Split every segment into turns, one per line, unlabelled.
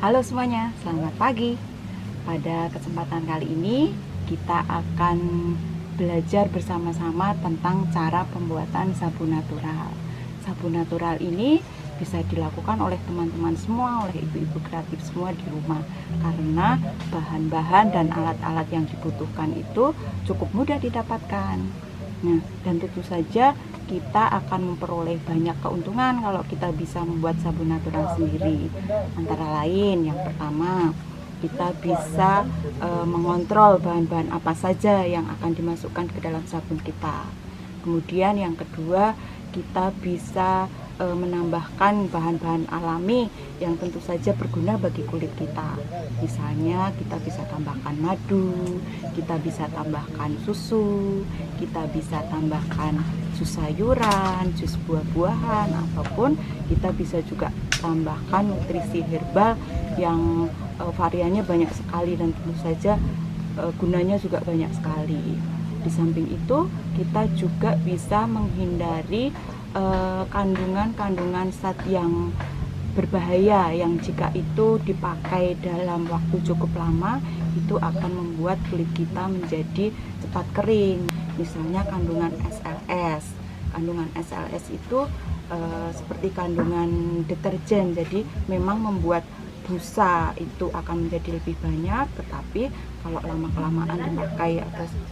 Halo semuanya, selamat pagi. Pada kesempatan kali ini kita akan belajar bersama-sama tentang cara pembuatan sabun natural. Sabun natural ini bisa dilakukan oleh teman-teman semua, oleh ibu-ibu kreatif semua di rumah, karena bahan-bahan dan alat-alat yang dibutuhkan itu cukup mudah didapatkan. Nah, dan tentu saja kita akan memperoleh banyak keuntungan kalau kita bisa membuat sabun natural sendiri. Antara lain, yang pertama, kita bisa mengontrol bahan-bahan apa saja yang akan dimasukkan ke dalam sabun kita. Kemudian yang kedua, kita bisa menambahkan bahan-bahan alami yang tentu saja berguna bagi kulit kita. Misalnya kita bisa tambahkan madu, kita bisa tambahkan susu, kita bisa tambahkan jus sayuran, jus buah-buahan, ataupun kita bisa juga tambahkan nutrisi herbal yang variannya banyak sekali dan tentu saja gunanya juga banyak sekali. Di samping itu, kita juga bisa menghindari kandungan-kandungan zat yang berbahaya yang jika itu dipakai dalam waktu cukup lama itu akan membuat kulit kita menjadi cepat kering. Misalnya kandungan SLS. Kandungan SLS itu seperti kandungan deterjen, jadi memang membuat busa itu akan menjadi lebih banyak, tetapi kalau lama-kelamaan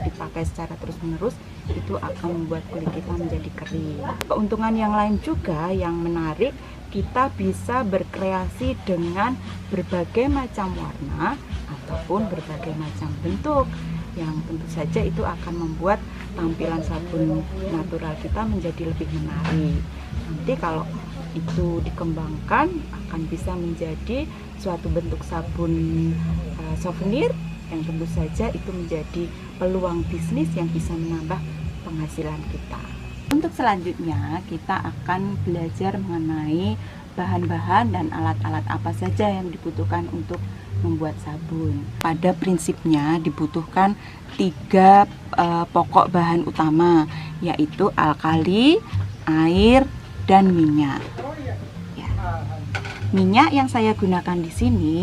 dipakai secara terus-menerus itu akan membuat kulit kita menjadi kering. Keuntungan yang lain juga yang menarik, kita bisa berkreasi dengan berbagai macam warna ataupun berbagai macam bentuk yang tentu saja itu akan membuat tampilan sabun natural kita menjadi lebih menarik. Nanti kalau itu dikembangkan akan bisa menjadi suatu bentuk sabun souvenir yang tentu saja itu menjadi peluang bisnis yang bisa menambah penghasilan kita. Untuk selanjutnya kita akan belajar mengenai bahan-bahan dan alat-alat apa saja yang dibutuhkan untuk membuat sabun. Pada prinsipnya dibutuhkan 3 pokok bahan utama, yaitu alkali, air, dan minyak. Ya. Minyak yang saya gunakan di sini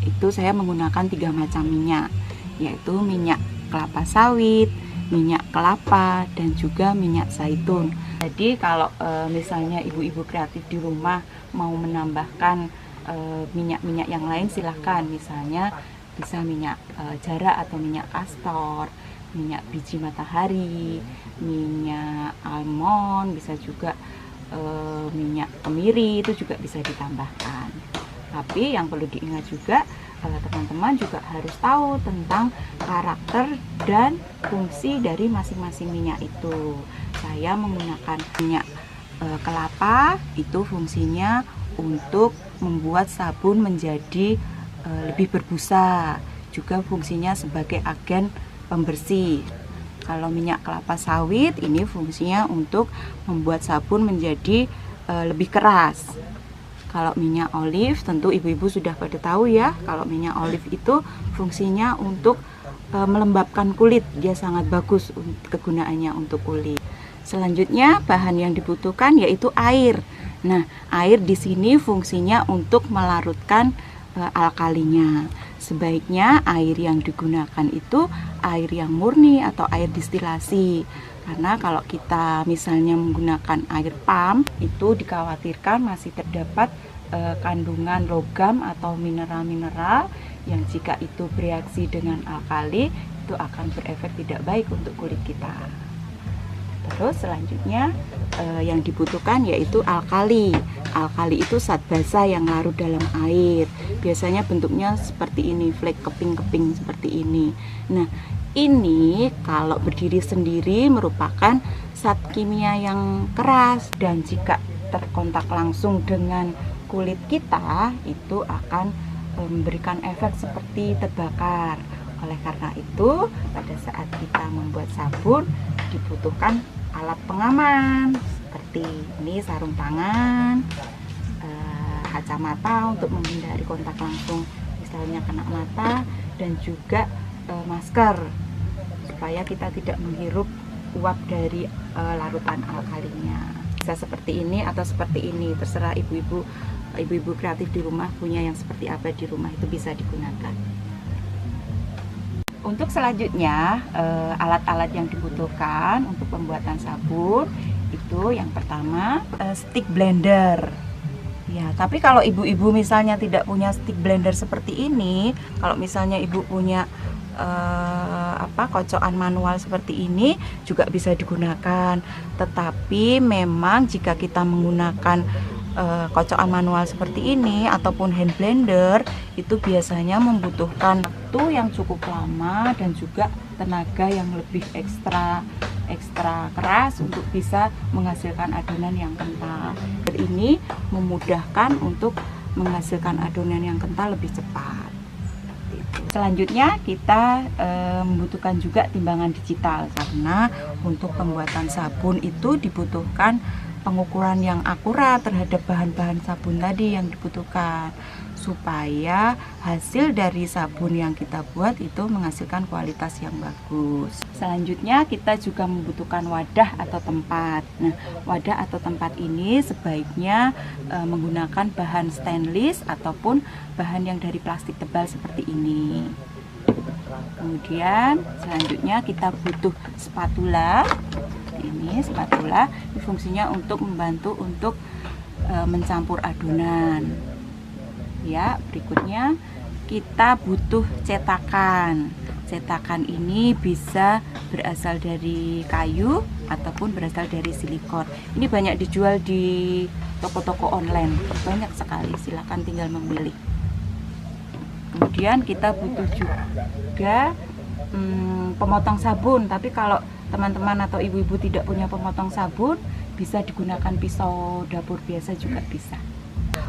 itu saya menggunakan 3 macam minyak, yaitu minyak kelapa sawit, minyak kelapa, dan juga minyak zaitun. Jadi kalau misalnya ibu-ibu kreatif di rumah mau menambahkan minyak-minyak yang lain, silahkan. Misalnya bisa minyak jarak atau minyak kastor, minyak biji matahari, minyak almond, bisa juga minyak kemiri, itu juga bisa ditambahkan. Tapi yang perlu diingat juga, teman-teman juga harus tahu tentang karakter dan fungsi dari masing-masing minyak itu. Saya menggunakan minyak kelapa, itu fungsinya untuk membuat sabun menjadi lebih berbusa, juga fungsinya sebagai agen pembersih. Kalau minyak kelapa sawit ini fungsinya untuk membuat sabun menjadi lebih keras. Kalau minyak olive, tentu ibu-ibu sudah pada tahu ya, kalau minyak olive itu fungsinya untuk melembabkan kulit. Dia sangat bagus kegunaannya untuk kulit. Selanjutnya bahan yang dibutuhkan yaitu air. Nah, air di sini fungsinya untuk melarutkan alkalinya. Sebaiknya air yang digunakan itu air yang murni atau air distilasi. Karena kalau kita misalnya menggunakan air pump, itu dikhawatirkan masih terdapat kandungan logam atau mineral-mineral yang jika itu bereaksi dengan alkali, itu akan berefek tidak baik untuk kulit kita. Terus selanjutnya yang dibutuhkan yaitu alkali. Alkali itu zat basa yang larut dalam air. Biasanya bentuknya seperti ini, flake keping-keping seperti ini. Nah, ini kalau berdiri sendiri merupakan zat kimia yang keras, dan jika terkontak langsung dengan kulit kita itu akan memberikan efek seperti terbakar. Oleh karena itu, pada saat kita membuat sabun dibutuhkan alat pengaman seperti ini, sarung tangan, kacamata untuk menghindari kontak langsung misalnya kena mata, dan juga masker supaya kita tidak menghirup uap dari larutan alkalinya. Bisa seperti ini atau seperti ini, terserah ibu-ibu ibu-ibu kreatif di rumah punya yang seperti apa di rumah, itu bisa digunakan. Untuk selanjutnya, alat-alat yang dibutuhkan untuk pembuatan sabun itu yang pertama stick blender. Ya, tapi kalau ibu-ibu misalnya tidak punya stick blender seperti ini, kalau misalnya ibu punya kocokan manual seperti ini juga bisa digunakan. Tetapi memang jika kita menggunakan kocokan manual seperti ini ataupun hand blender, itu biasanya membutuhkan waktu yang cukup lama dan juga tenaga yang lebih ekstra keras untuk bisa menghasilkan adonan yang kental. Ini memudahkan untuk menghasilkan adonan yang kental lebih cepat. Selanjutnya kita membutuhkan juga timbangan digital, karena untuk pembuatan sabun itu dibutuhkan pengukuran yang akurat terhadap bahan-bahan sabun tadi yang dibutuhkan, supaya hasil dari sabun yang kita buat itu menghasilkan kualitas yang bagus. Selanjutnya kita juga membutuhkan wadah atau tempat. Nah, wadah atau tempat ini sebaiknya menggunakan bahan stainless ataupun bahan yang dari plastik tebal seperti ini. Kemudian selanjutnya kita butuh spatula. Ini spatula, ini fungsinya untuk membantu untuk mencampur adonan. Ya, berikutnya kita butuh cetakan. Cetakan ini bisa berasal dari kayu ataupun berasal dari silikon. Ini banyak dijual di toko-toko online, banyak sekali. Silahkan tinggal memilih. Kemudian kita butuh juga pemotong sabun. Tapi kalau teman-teman atau ibu-ibu tidak punya pemotong sabun, bisa digunakan pisau dapur biasa juga bisa.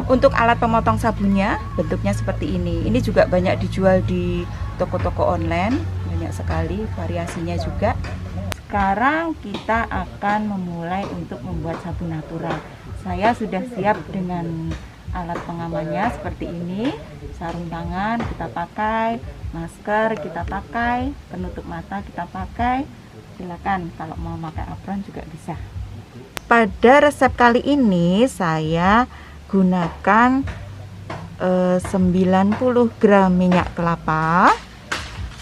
Untuk alat pemotong sabunnya bentuknya seperti ini. Ini juga banyak dijual di toko-toko online, banyak sekali variasinya juga. Sekarang kita akan memulai untuk membuat sabun natural. Saya sudah siap dengan alat pengamannya seperti ini. Sarung tangan kita pakai, masker kita pakai, penutup mata kita pakai. Silakan kalau mau pakai apron juga bisa. Pada resep kali ini saya gunakan 90 gram minyak kelapa,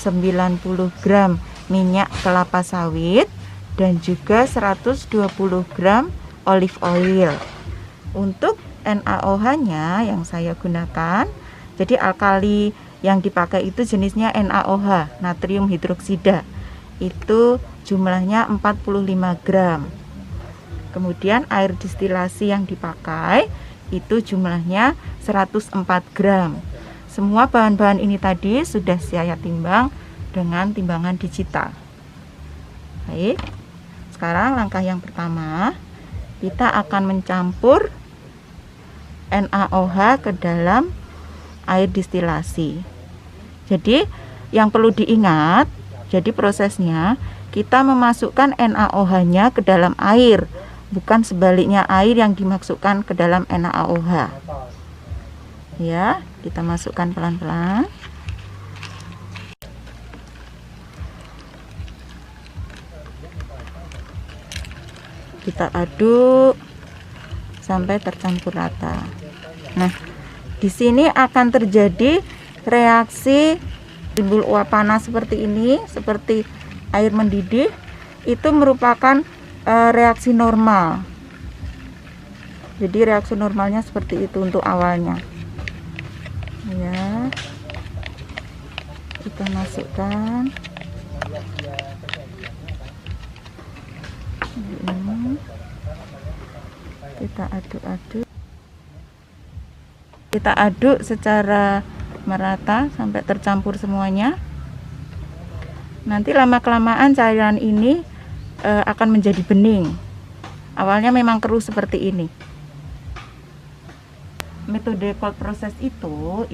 90 gram minyak kelapa sawit, dan juga 120 gram olive oil. Untuk NaOH-nya yang saya gunakan, jadi alkali yang dipakai itu jenisnya NaOH, natrium hidroksida. Itu jumlahnya 45 gram. Kemudian air distilasi yang dipakai itu jumlahnya 104 gram. Semua bahan-bahan ini tadi sudah saya timbang dengan timbangan digital. Baik, sekarang langkah yang pertama, kita akan mencampur NaOH ke dalam air distilasi. Jadi yang perlu diingat, jadi prosesnya kita memasukkan NaOH-nya ke dalam air, bukan sebaliknya air yang dimasukkan ke dalam NaOH. Ya, kita masukkan pelan-pelan. Kita aduk sampai tercampur rata. Nah, di sini akan terjadi reaksi timbul uap panas seperti ini, seperti air mendidih. Itu merupakan reaksi normal. Jadi reaksi normalnya seperti itu untuk awalnya. Ya, kita masukkan ini, kita aduk-aduk, kita aduk secara merata sampai tercampur semuanya. Nanti lama-kelamaan cairan ini akan menjadi bening. Awalnya memang keruh seperti ini. Metode cold process itu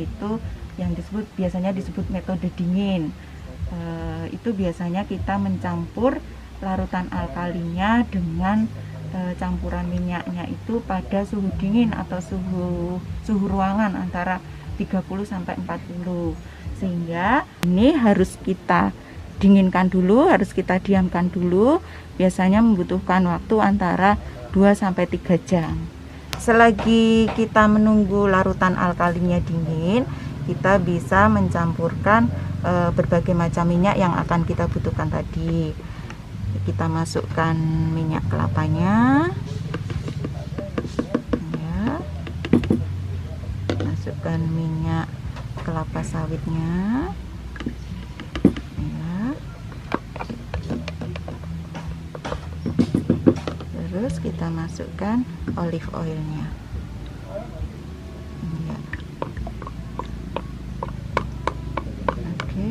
yang biasanya disebut metode dingin. Itu biasanya kita mencampur larutan alkalinya dengan campuran minyaknya itu pada suhu dingin atau suhu ruangan antara 30 sampai 40. Sehingga ini harus kita dinginkan dulu, harus kita diamkan dulu. Biasanya membutuhkan waktu antara 2 sampai 3 jam. selagi kita menunggu larutan alkalinya dingin, kita bisa mencampurkan berbagai macam minyak yang akan kita butuhkan tadi. Kita masukkan minyak kelapanya ya, masukkan minyak kelapa sawitnya ya, terus kita masukkan olive oilnya ya. Oke,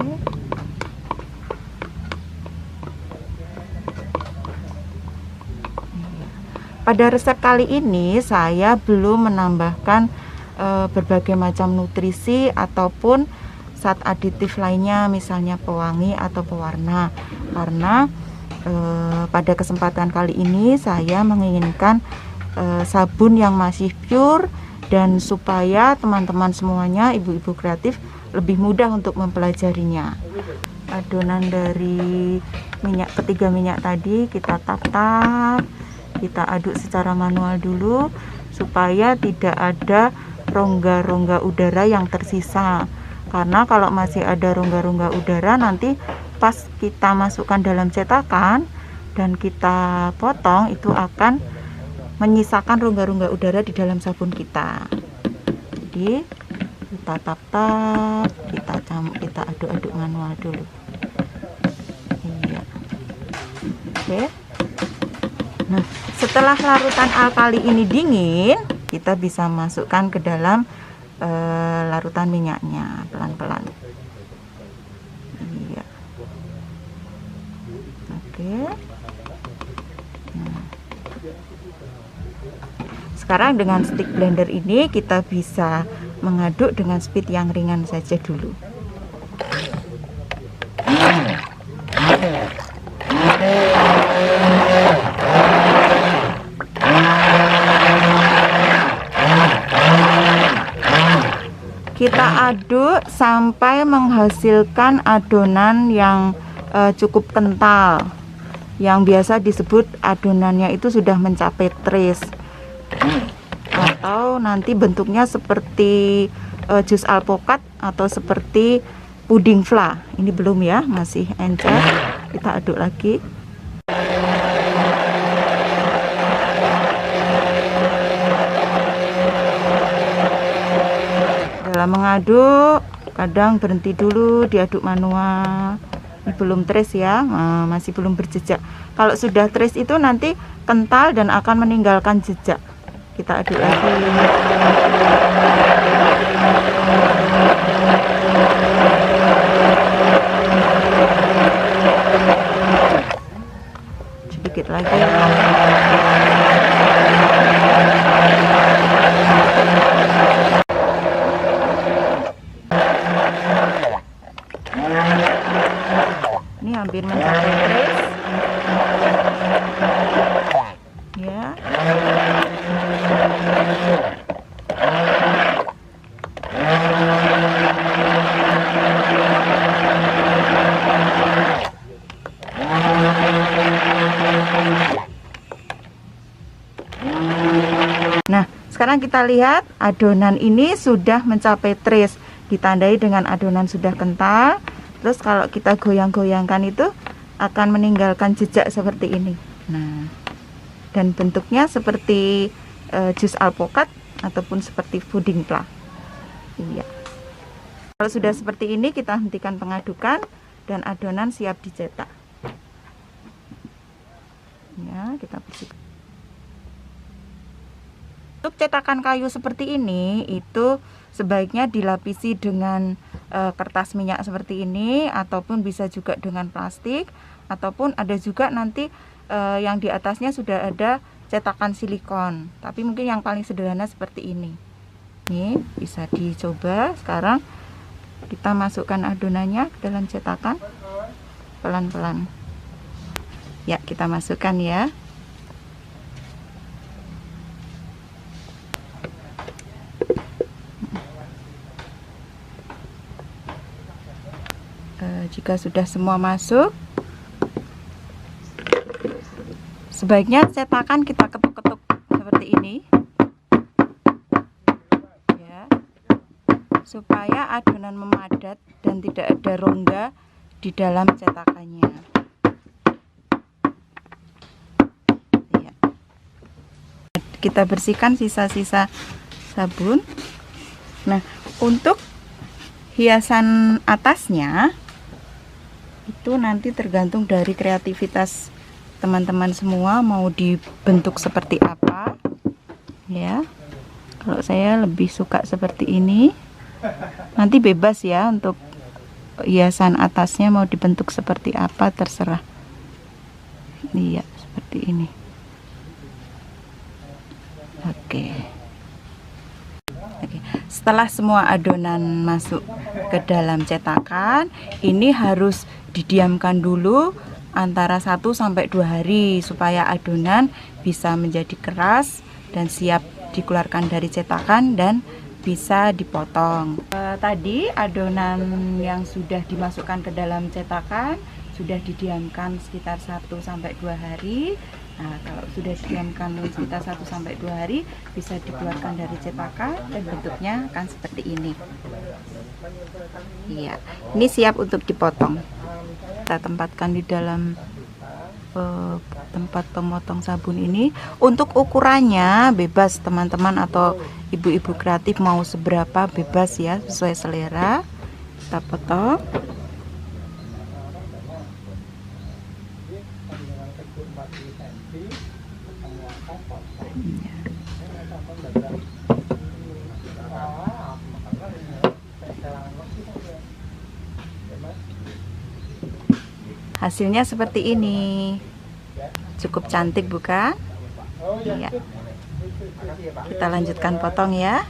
pada resep kali ini saya belum menambahkan berbagai macam nutrisi ataupun zat aditif lainnya, misalnya pewangi atau pewarna, karena pada kesempatan kali ini saya menginginkan sabun yang masih pure, dan supaya teman-teman semuanya, ibu-ibu kreatif, lebih mudah untuk mempelajarinya. Adonan dari ketiga minyak tadi kita tap-tap, kita aduk secara manual dulu supaya tidak ada rongga-rongga udara yang tersisa, karena kalau masih ada rongga-rongga udara, nanti pas kita masukkan dalam cetakan dan kita potong, itu akan menyisakan rongga-rongga udara di dalam sabun kita. Jadi kita tap-tap, kita aduk-aduk manual dulu. Iya. Oke. Nah, setelah larutan alkali ini dingin, kita bisa masukkan ke dalam larutan minyaknya pelan-pelan. Iya. Oke. Nah, sekarang dengan stick blender ini kita bisa mengaduk dengan speed yang ringan saja dulu. Kita aduk sampai menghasilkan adonan yang cukup kental, yang biasa disebut adonannya itu sudah mencapai tris, atau nanti bentuknya seperti jus alpukat atau seperti puding fla. Ini belum ya, masih encer. Kita aduk lagi. Dalam mengaduk, kadang berhenti dulu, diaduk manual. Ini belum trace ya, masih belum berjejak. Kalau sudah trace itu nanti kental dan akan meninggalkan jejak. Kita aduk lagi. Sedikit lagi. Ini hampir mencapai trace ya. Nah, sekarang kita lihat adonan ini sudah mencapai trace, ditandai dengan adonan sudah kental. Terus kalau kita goyang-goyangkan itu akan meninggalkan jejak seperti ini. Nah, dan bentuknya seperti jus alpukat ataupun seperti puding fla. Iya. Kalau sudah seperti ini, kita hentikan pengadukan dan adonan siap dicetak. Ya, kita bersihkan. Untuk cetakan kayu seperti ini, itu sebaiknya dilapisi dengan kertas minyak seperti ini, ataupun bisa juga dengan plastik, ataupun ada juga nanti yang di atasnya sudah ada cetakan silikon, tapi mungkin yang paling sederhana seperti ini. Nih, bisa dicoba. Sekarang kita masukkan adonannya ke dalam cetakan pelan-pelan. Ya, kita masukkan ya. Jika sudah semua masuk, sebaiknya cetakan kita ketuk-ketuk seperti ini supaya adonan memadat dan tidak ada rongga di dalam cetakannya. Ya. Kita bersihkan sisa-sisa sabun. Nah, untuk hiasan atasnya itu nanti tergantung dari kreativitas teman-teman semua, mau dibentuk seperti apa ya. Kalau saya lebih suka seperti ini. Nanti bebas ya untuk hiasan atasnya mau dibentuk seperti apa, terserah. Iya, seperti ini. Oke. Setelah semua adonan masuk ke dalam cetakan, ini harus didiamkan dulu antara 1-2 hari supaya adonan bisa menjadi keras dan siap dikeluarkan dari cetakan dan bisa dipotong. Tadi adonan yang sudah dimasukkan ke dalam cetakan sudah didiamkan sekitar 1-2 hari. Nah, kalau sudah didiamkan sekitar 1-2 hari, bisa dikeluarkan dari cetakan dan bentuknya akan seperti ini. Iya, ini siap untuk dipotong. Kita tempatkan di dalam tempat pemotong sabun ini. Untuk ukurannya bebas teman-teman atau ibu-ibu kreatif mau seberapa, bebas ya, sesuai selera. Kita potong. Hasilnya seperti ini. Cukup cantik bukan? Iya. Kita lanjutkan potong ya.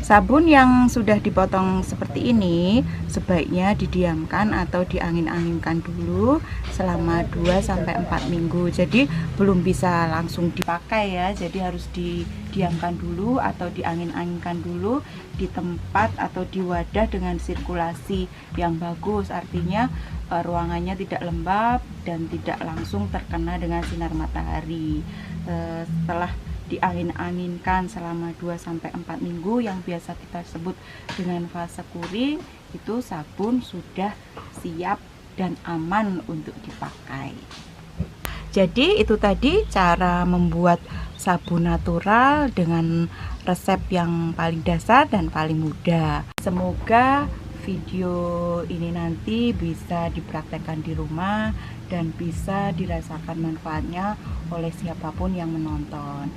Sabun yang sudah dipotong seperti ini sebaiknya didiamkan atau diangin-anginkan dulu selama 2-4 minggu. Jadi belum bisa langsung dipakai ya. Jadi harus didiamkan dulu atau diangin-anginkan dulu di tempat atau di wadah dengan sirkulasi yang bagus. Artinya ruangannya tidak lembab dan tidak langsung terkena dengan sinar matahari. Setelah diangin-anginkan selama 2-4 minggu yang biasa kita sebut dengan fase kuring, itu sabun sudah siap dan aman untuk dipakai. Jadi itu tadi cara membuat sabun natural dengan resep yang paling dasar dan paling mudah. Semoga video ini nanti bisa dipraktekkan di rumah dan bisa dirasakan manfaatnya oleh siapapun yang menonton.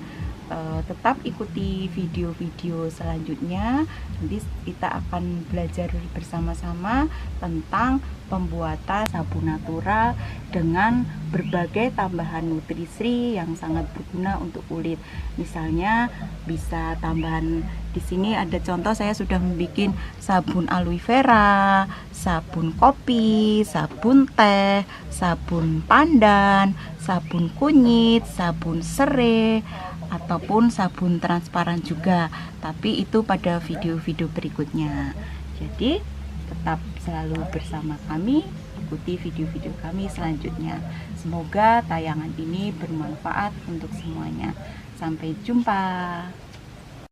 Tetap ikuti video-video selanjutnya. Nanti kita akan belajar bersama-sama tentang pembuatan sabun natural dengan berbagai tambahan nutrisi yang sangat berguna untuk kulit. Misalnya bisa tambahan di sini ada contoh, saya sudah membuat sabun aloe vera, sabun kopi, sabun teh, sabun pandan, sabun kunyit, sabun serai, ataupun sabun transparan juga, tapi itu pada video-video berikutnya. Jadi tetap selalu bersama kami, ikuti video-video kami selanjutnya. Semoga tayangan ini bermanfaat untuk semuanya. Sampai jumpa.